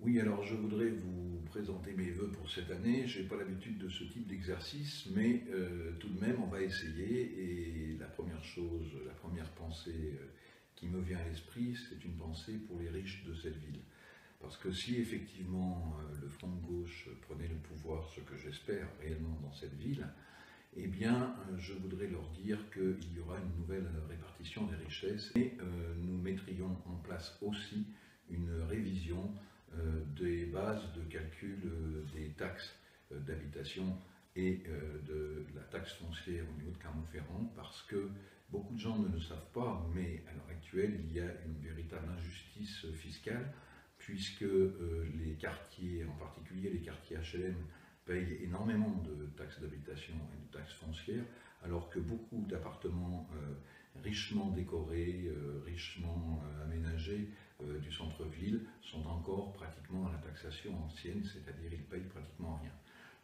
Oui, alors je voudrais vous présenter mes vœux pour cette année. Je n'ai pas l'habitude de ce type d'exercice, mais tout de même, on va essayer. Et la première chose, la première pensée qui me vient à l'esprit, c'est une pensée pour les riches de cette ville. Parce que si effectivement le Front de gauche prenait le pouvoir, ce que j'espère réellement dans cette ville, eh bien, je voudrais leur dire qu'il y aura une nouvelle répartition des richesses et nous mettrions en place aussi une révision des bases de calcul des taxes d'habitation et de la taxe foncière au niveau de Clermont-Ferrand, parce que beaucoup de gens ne le savent pas, mais à l'heure actuelle, il y a une véritable injustice fiscale, puisque les quartiers, en particulier les quartiers HLM, payent énormément de taxes d'habitation et de taxes foncières, alors que beaucoup d'appartements richement décorés, richement aménagés du centre-ville sont encore pratiquement à la taxation ancienne, c'est-à-dire ils payent pratiquement rien.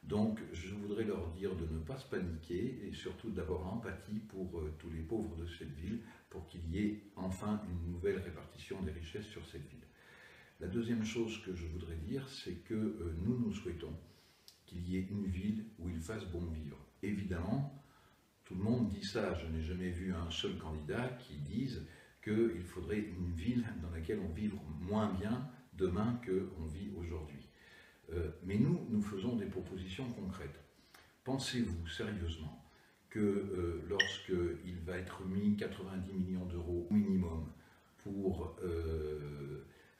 Donc je voudrais leur dire de ne pas se paniquer et surtout d'avoir empathie pour tous les pauvres de cette ville pour qu'il y ait enfin une nouvelle répartition des richesses sur cette ville. La deuxième chose que je voudrais dire, c'est que nous souhaitons qu'il y ait une ville où il fasse bon vivre. Évidemment, tout le monde dit ça, je n'ai jamais vu un seul candidat qui dise qu'il faudrait une ville dans laquelle on vive moins bien demain qu'on vit aujourd'hui. Mais nous faisons des propositions concrètes. Pensez-vous sérieusement que lorsqu'il va être mis 90 millions d'euros au minimum pour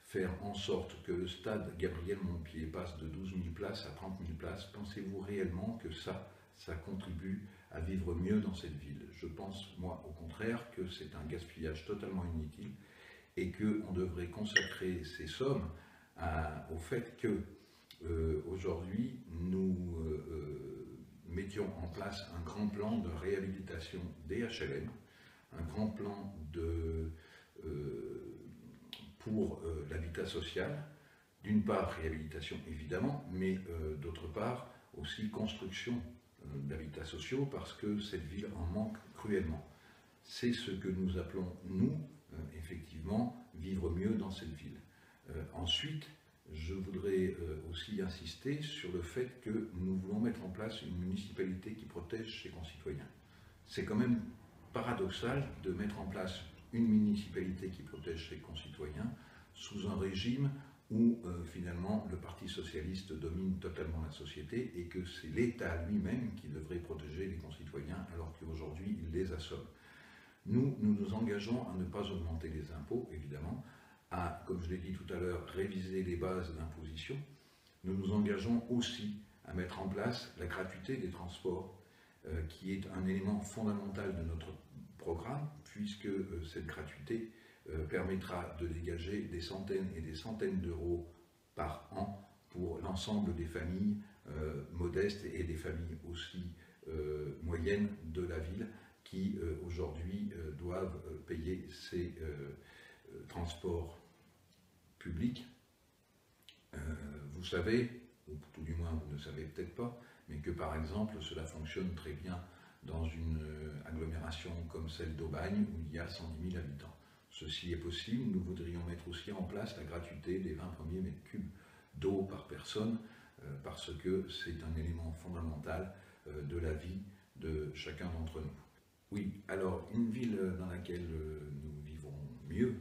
faire en sorte que le stade Gabriel Montpied passe de 12 000 places à 30 000 places, pensez-vous réellement que ça contribue à vivre mieux dans cette ville? Je pense, moi, au contraire, que c'est un gaspillage totalement inutile et qu'on devrait consacrer ces sommes au fait que aujourd'hui nous mettions en place un grand plan de réhabilitation des HLM, un grand plan pour l'habitat social, d'une part réhabilitation évidemment, mais d'autre part aussi construction d'habitats sociaux, parce que cette ville en manque cruellement. C'est ce que nous appelons, nous, effectivement, vivre mieux dans cette ville. Ensuite, je voudrais aussi insister sur le fait que nous voulons mettre en place une municipalité qui protège ses concitoyens. C'est quand même paradoxal de mettre en place une municipalité qui protège ses concitoyens sous un régime où finalement le Parti socialiste domine totalement la société et que c'est l'État lui-même qui devrait protéger les concitoyens alors qu'aujourd'hui il les assomme. Nous nous engageons à ne pas augmenter les impôts, évidemment, à, comme je l'ai dit tout à l'heure, réviser les bases d'imposition. Nous nous engageons aussi à mettre en place la gratuité des transports, qui est un élément fondamental de notre programme, puisque cette gratuité permettra de dégager des centaines et des centaines d'euros par an pour l'ensemble des familles modestes et des familles aussi moyennes de la ville qui aujourd'hui doivent payer ces transports publics. Vous savez, ou tout du moins vous ne savez peut-être pas, mais que par exemple cela fonctionne très bien dans une agglomération comme celle d'Aubagne où il y a 110 000 habitants. Ceci est possible, nous voudrions mettre aussi en place la gratuité des 20 premiers mètres cubes d'eau par personne, parce que c'est un élément fondamental de la vie de chacun d'entre nous. Oui, alors une ville dans laquelle nous vivons mieux,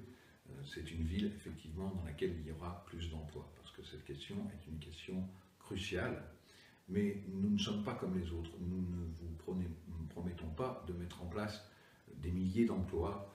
c'est une ville effectivement dans laquelle il y aura plus d'emplois, parce que cette question est une question cruciale, mais nous ne sommes pas comme les autres, nous ne vous promettons pas de mettre en place des milliers d'emplois,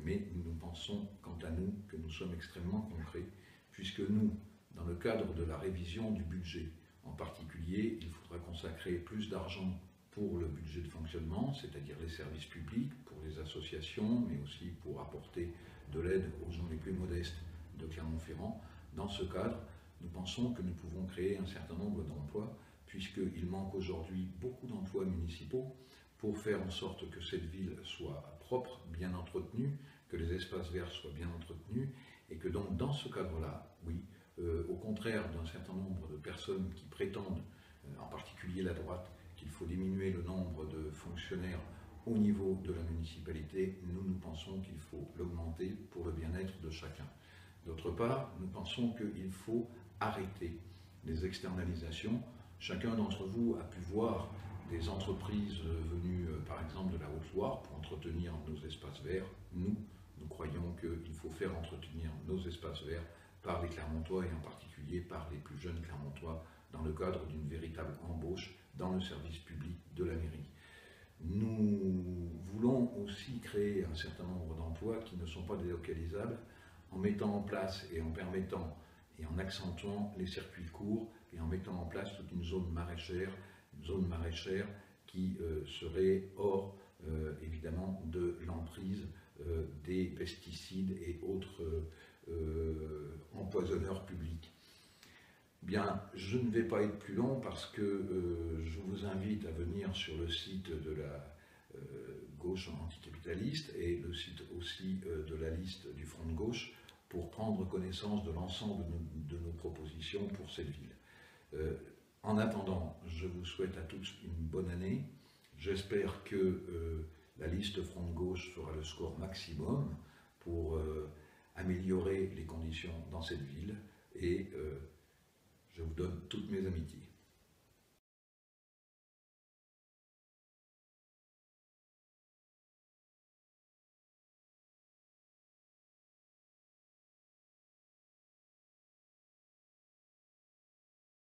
mais nous pensons quant à nous que nous sommes extrêmement concrets, puisque nous, dans le cadre de la révision du budget en particulier, il faudra consacrer plus d'argent pour le budget de fonctionnement, c'est-à-dire les services publics, pour les associations, mais aussi pour apporter de l'aide aux gens les plus modestes de Clermont-Ferrand. Dans ce cadre, nous pensons que nous pouvons créer un certain nombre d'emplois, puisqu'il manque aujourd'hui beaucoup d'emplois municipaux pour faire en sorte que cette ville soit propre, bien entretenue, que les espaces verts soient bien entretenus, et que donc dans ce cadre-là, oui, au contraire d'un certain nombre de personnes qui prétendent, en particulier la droite, qu'il faut diminuer le nombre de fonctionnaires au niveau de la municipalité, nous pensons qu'il faut l'augmenter pour le bien-être de chacun. D'autre part, nous pensons qu'il faut arrêter les externalisations. Chacun d'entre vous a pu voir des entreprises venues, par exemple, de la Haute-Loire pour entretenir nos espaces verts. Nous croyons qu'il faut faire entretenir nos espaces verts par les Clermontois et en particulier par les plus jeunes Clermontois dans le cadre d'une véritable embauche dans le service public de la mairie. Nous voulons aussi créer un certain nombre d'emplois qui ne sont pas délocalisables en mettant en place et en permettant et en accentuant les circuits courts et en mettant en place toute une zone maraîchère qui serait hors évidemment de l'emprise des pesticides et autres empoisonneurs publics. Bien, je ne vais pas être plus long parce que je vous invite à venir sur le site de la gauche anticapitaliste et le site aussi de la liste du Front de gauche pour prendre connaissance de l'ensemble de nos propositions pour cette ville. En attendant, je vous souhaite à tous une bonne année. J'espère que la liste Front de gauche fera le score maximum pour améliorer les conditions dans cette ville et je vous donne toutes mes amitiés.